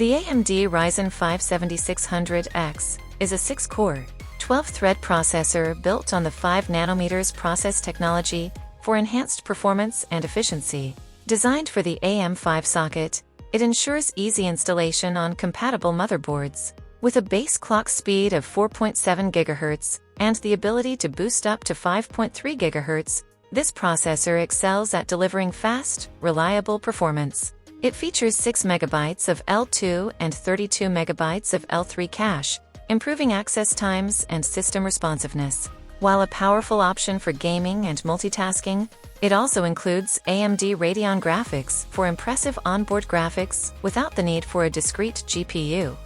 The AMD Ryzen 5 7600X is a 6-core, 12-thread processor built on the 5nm process technology for enhanced performance and efficiency. Designed for the AM5 socket, it ensures easy installation on compatible motherboards. With a base clock speed of 4.7 GHz and the ability to boost up to 5.3 GHz, this processor excels at delivering fast, reliable performance. It features 6 MB of L2 and 32 MB of L3 cache, improving access times and system responsiveness. While a powerful option for gaming and multitasking, it also includes AMD Radeon Graphics for impressive onboard graphics without the need for a discrete GPU.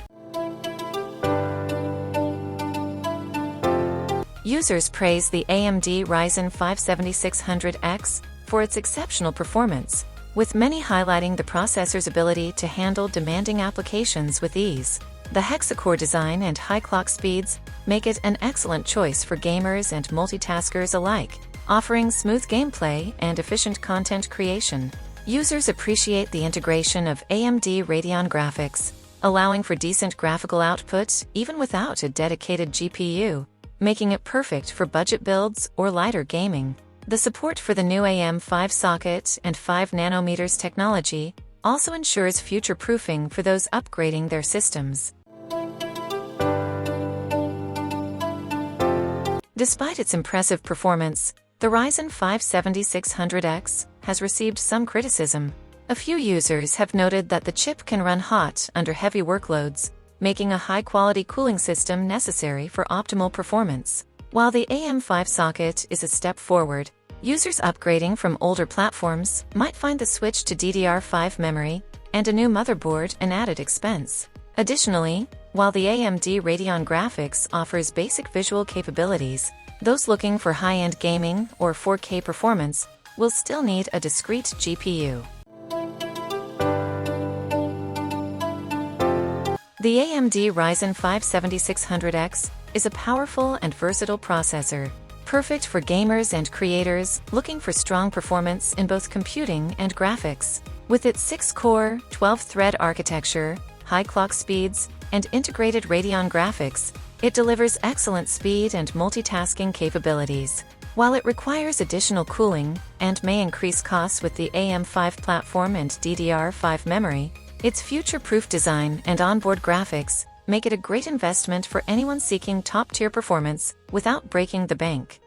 Users praise the AMD Ryzen 5 7600X for its exceptional performance, with many highlighting the processor's ability to handle demanding applications with ease. The hexacore design and high clock speeds make it an excellent choice for gamers and multitaskers alike, offering smooth gameplay and efficient content creation. Users appreciate the integration of AMD Radeon Graphics, allowing for decent graphical output even without a dedicated GPU, making it perfect for budget builds or lighter gaming. The support for the new AM5 socket and 5nm technology also ensures future-proofing for those upgrading their systems. Despite its impressive performance, the Ryzen 5 7600X has received some criticism. A few users have noted that the chip can run hot under heavy workloads, making a high-quality cooling system necessary for optimal performance. While the AM5 socket is a step forward, users upgrading from older platforms might find the switch to DDR5 memory and a new motherboard an added expense. Additionally, while the AMD Radeon Graphics offers basic visual capabilities, those looking for high-end gaming or 4K performance will still need a discrete GPU. The AMD Ryzen 5 7600X is a powerful and versatile processor, perfect for gamers and creators looking for strong performance in both computing and graphics. With its 6-core, 12-thread architecture, high clock speeds, and integrated Radeon graphics, it delivers excellent speed and multitasking capabilities. While it requires additional cooling and may increase costs with the AM5 platform and DDR5 memory, its future-proof design and onboard graphics make it a great investment for anyone seeking top-tier performance without breaking the bank.